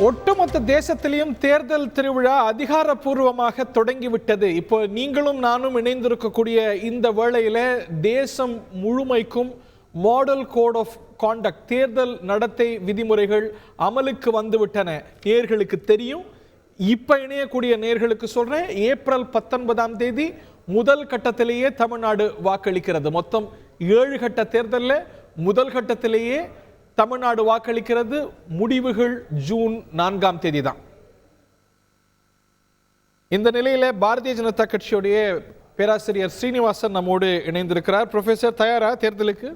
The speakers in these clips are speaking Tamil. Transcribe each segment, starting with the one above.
ஒட்டுமொத்த தேசத்திலையும் தேர்தல் திருவிழா அதிகாரப்பூர்வமாக தொடங்கிவிட்டது. இப்போ நீங்களும் நானும் இணைந்திருக்கக்கூடிய இந்த வேளையில தேசம் முழுமைக்கும் மாடல் கோட் ஆஃப் காண்டக்ட், தேர்தல் நடத்தை விதிமுறைகள் அமலுக்கு வந்துவிட்டன. நேயர்களுக்கு தெரியும். இப்ப இணையக்கூடிய நேயர்களுக்கு சொல்றேன், ஏப்ரல் 19ஆம் தேதி முதல் கட்டத்திலேயே தமிழ்நாடு வாக்களிக்கிறது. மொத்தம் 7 கட்ட தேர்தலில் முதல் கட்டத்திலேயே தமிழ்நாடு வாக்களிக்கிறது. முடிவுகள் ஜூன் 4ஆம் தேதி தான். இந்த நிலையில பாரதிய ஜனதா கட்சியுடைய பேராசிரியர் ஸ்ரீனிவாசன் நம்மோடு இணைந்திருக்கிறார். ப்ரொஃபசர், தயாரா தேர்தலுக்கு?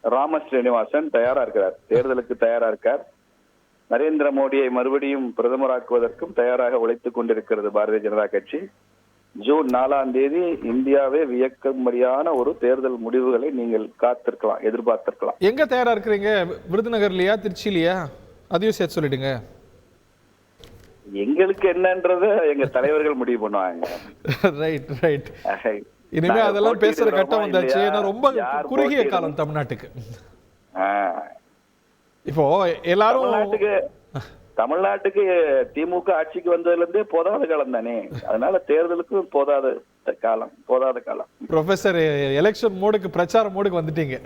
ராம ஸ்ரீனிவாசன் தயாரா இருக்கிறார், தேர்தலுக்கு தயாரா இருக்கார். நரேந்திர மோடியை மறுபடியும் பிரதமராக்குவதற்கும் தயாராக உழைத்துக் கொண்டிருக்கிறது பாரதிய ஜனதா கட்சி. ஜூன் 4ஆம் தேதி இந்தியாவே வியக்கும்படியான ஒரு தேர்தல் முடிவுகளை நீங்கள் காத்திருக்கலாம், எதிர்பார்த்திருக்கலாம். எங்க தயாரா இருக்கிறீங்க? விருதுநகர்லயா, திருச்சியிலயா? அதையும் சேர்த்து சொல்லிடுங்க. எங்களுக்கு என்னன்றத எங்க தலைவர்கள் முடிவு பண்ணுவாங்க. Right right. இனிமே அதெல்லாம் பேசுற கட்டம் வந்தாச்சு. ஏன்னா ரொம்ப குறுகிய காலம் தமிழ்நாட்டுக்கு. இப்போ எல்லாரும் தமிழ்நாட்டுக்கு திமுக ஆட்சிக்கு வந்ததுல இருந்தே போதாத காலம் தானே, அதனால தேர்தலுக்கு போதாத காலம். ப்ரொஃபசர், எலெக்ஷன் மோடுக்கு, பிரச்சார மோடுக்கு வந்துட்டீங்க.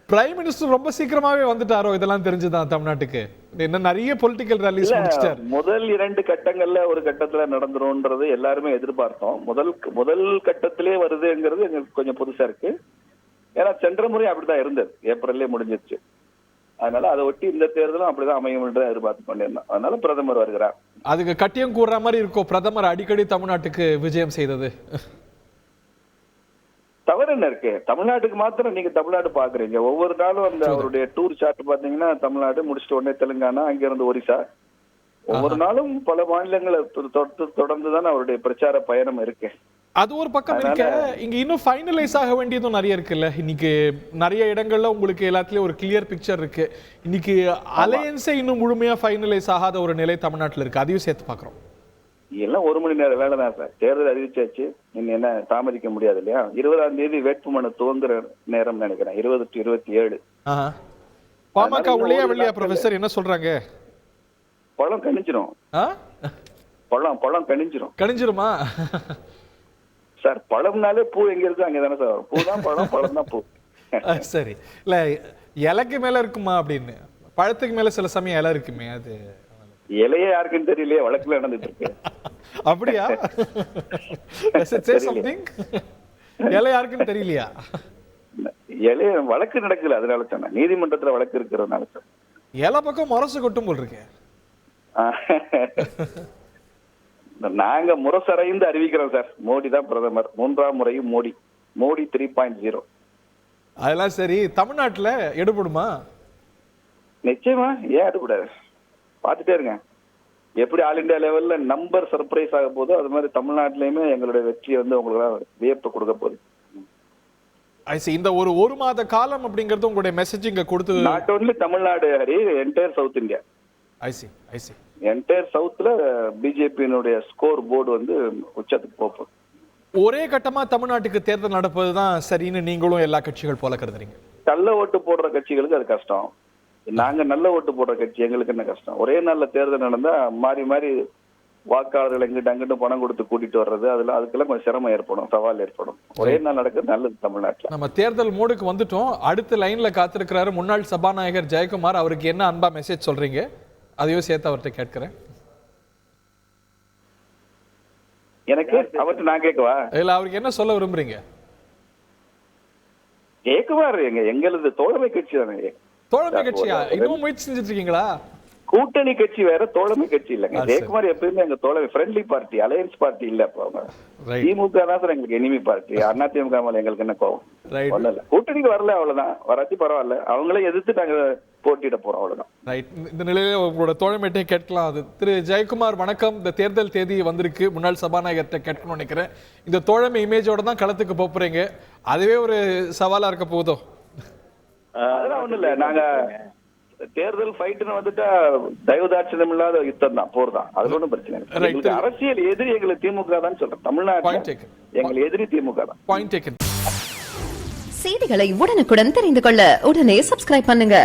பிரைம் மினிஸ்டர் ரொம்ப சீக்கிரமாவே வந்துட்டாரோ? இதெல்லாம் தெரிஞ்சுதான் தமிழ்நாட்டுக்கு. இன்னும் நிறைய பொலிட்டிக்கல் ராலிஸ் முடிச்சிட்டார். முதல் 2 கட்டங்கள்ல ஒரு கட்டத்துல நடந்துரும்ன்றது எல்லாருமே எதிர்பார்த்தோம். முதல் கட்டத்திலே வருதுங்கிறது எங்களுக்கு கொஞ்சம் புதுசா இருக்கு. ஏன்னா சென்ற முறை அப்படிதான் இருந்தது, ஏப்ரல்லே முடிஞ்சிருச்சு. அதனால அதை ஒட்டி இந்த தேர்தலும் அப்படிதான் அமையும் என்று எதிர்பார்த்து பண்ணிருந்தோம். அதனால பிரதமர் வருகிறார். அதுக்கு கட்டியம் கூறுற மாதிரி இருக்கும் பிரதமர் அடிக்கடி தமிழ்நாட்டுக்கு விஜயம் செய்தது. தவறு என்ன இருக்கு? தமிழ்நாட்டுக்கு மாத்திரம் நீங்க தமிழ்நாடு பாக்குறீங்க. ஒவ்வொரு நாளும் அந்த அவருடைய டூர் சார்ட் பாத்தீங்கன்னா தமிழ்நாடு முடிச்சுட்டு உடனே தெலுங்கானா, அங்க இருந்து ஒரிசா, ஒவ்வொரு நாளும் பல மாநிலங்களை தொடர்ந்துதான் அவருடைய பிரச்சார பயணம் இருக்கு. அது ஒரு பக்கம் இருக்க, இங்க இன்னும் ஃபைனலைஸ் ஆக வேண்டியதும் நிறைய இருக்குல்ல. இன்னைக்கு நிறைய இடங்கள்ல உங்களுக்கு எல்லாத்துலயும் ஒரு கிளியர் பிக்சர் இருக்கு. இன்னைக்கு அலையன்ஸே இன்னும் முழுமையா ஃபைனலைஸ் ஆகாத ஒரு நிலை தமிழ்நாட்டுல இருக்கு. அதையும் சேர்த்து பாக்குறோம். எல்லாம் 1 மணி நேரம் வேலை தான் சார். தேர்தல் அறிவிச்சாச்சு, நீங்க என்ன தாமதிக்க முடியாது இல்லையா? 20ஆம் தேதி வேட்புமனு துவங்குற நேரம் நினைக்கிறேன், 20 to 27. பாமக உள்ளே வெளியா ப்ரொஃபசர் என்ன சொல்றாங்க? பழம் கணிஞ்சிரும். பழம் கணிஞ்சிருமா சார்? பழம்னாலே பூ எங்க இருக்கு அங்கதானே சார். பூ தான் பழம், பழம் தான் பூ. சரி, இல்ல இலைக்கு மேல இருக்குமா அப்படின்னு. பழத்துக்கு மேல சில சமயம் இலை இருக்குமே, அது இலையே யாருக்குன்னு தெரியலையே, வழக்குல நடந்துட்டு இருக்கு. அப்படியா? இலை யாருக்குன்னு தெரியலையா? இலைய வழக்கு நடக்கல, அதனால சொன்னேன். நீதிமன்றத்துல வழக்கு இருக்கிறதுனால சொன்னேன். இலை பக்கம் முரசு கொட்டும் போல் இருக்கு. நாங்க முரசறைந்து அறிவிக்கிறோம் சார், மோடி தான் பிரதமர். 3ஆம் முறையும் மோடி 3.0. அதெல்லாம் சரி. தமிழ்நாட்டுல எடுபடுமா? நிச்சயமா, ஏன் எடுபடாது? பாத்துட்டே இருங்க. எப்படி ஆல் இண்டியா லெவல்ல நம்பர் சர்ப்ரைஸ் ஆக போதோ, அது மாதிரி தமிழ்நாட்டிலயுமே எங்களுடைய வெற்றி உங்களுக்கு வியப்பு கொடுக்க போகுது. இந்த ஒரு மாத காலம் அப்படிங்கறது உங்களுடைய மெசேஜிங்க கொடுத்து, not only Tamil Nadu Hari, entire south India. Entire சவுத்ல பிஜேபியினுடைய ஸ்கோர் போர்டு உச்சத்துக்கு போகும். ஒரே கட்டமா தமிழ்நாட்டுக்கு தேர்தல் நடப்பதுதான் சரின்னு நீங்களும் எல்லா கட்சிகள் போல கருதுறீங்க? நல்ல ஓட்டு போடுற கட்சிகளுக்கு அது கஷ்டம். நாங்க நல்ல ஓட்டு போடுற கட்சி, எங்களுக்கு என்ன கஷ்டம்? ஒரே நாள்ல தேர்தல் நடந்தா மாறி மாறி வாக்காளர்கள் எங்கிட்ட பணம் கொடுத்து கூட்டிட்டு வர்றது, அதுக்கெல்லாம் கொஞ்சம் சிரமம் ஏற்படும், சவால் ஏற்படும். ஒரே நாள் நடக்கிறது நல்லது தமிழ்நாட்டுல. நம்ம தேர்தல் மோடுக்கு வந்துட்டோம். அடுத்த லைன்ல காத்திருக்கிறாரு முன்னாள் சபாநாயகர் ஜெயக்குமார். அவருக்கு என்ன அன்பா மெசேஜ் சொல்றீங்க? அதையும் சேர்த்து அவர்கிட்ட கேட்கிறேன். எனக்கு அவர்கிட்ட நான் கேட்கவா இல்ல, அவருக்கு என்ன சொல்ல விரும்புறீங்க? ஜெயக்குமார் எங்களது தோழமை கட்சி தானே. தோழமை கட்சியா? இன்னும் முயற்சி செஞ்சுட்டு இருக்கீங்களா? கூட்டணி கட்சி வேற, தோழமை கட்சி இல்லைங்க. ஜெயக்குமார் எப்பயுமே எங்க தோழமை, ஃப்ரெண்ட்லி பார்ட்டி, அலையன்ஸ் பார்ட்டி இல்ல. திமுக தான் சார் எங்களுக்கு எனிமி பார்ட்டி. அண்ணா திமுக மேல எங்களுக்கு என்ன கோவம்? கூட்டணிக்கு வரல, அவ்வளவுதான். வராட்டி பரவாயில்ல, அவங்களே எதிர்த்து நாங்க போட்டியிட போறோம், அவ்வளவுதான். இந்த நிலையில உங்களோட தோழமையிட்டே கேட்கலாம். அது திரு ஜெயக்குமார், வணக்கம். இந்த தேர்தல் தேதி வந்திருக்கு, முன்னாள் சபாநாயகர்கிட்ட கேட்கணும்னு நினைக்கிறேன். இந்த தோழமை இமேஜோட தான் களத்துக்கு போறீங்க, அதுவே ஒரு சவாலா இருக்க போதோ? அதெல்லாம் ஒண்ணு இல்ல. நாங்க தேர்தல் ஃபைட்னு வந்துட்டா தயவுதாட்சியம் இல்லாத யுத்தம் தான், போர் தான். அதுல ஒன்றும் பிரச்சனை இல்லை. அரசியல் எதிரி எங்களுக்கு திமுக தான் சொல்றேன். தமிழ்நாடு எங்கள் எதிரி திமுக தான். செய்திகளை உடனுக்குடன் தெரிந்து கொள்ள உடனே சப்ஸ்கிரைப் பண்ணுங்க.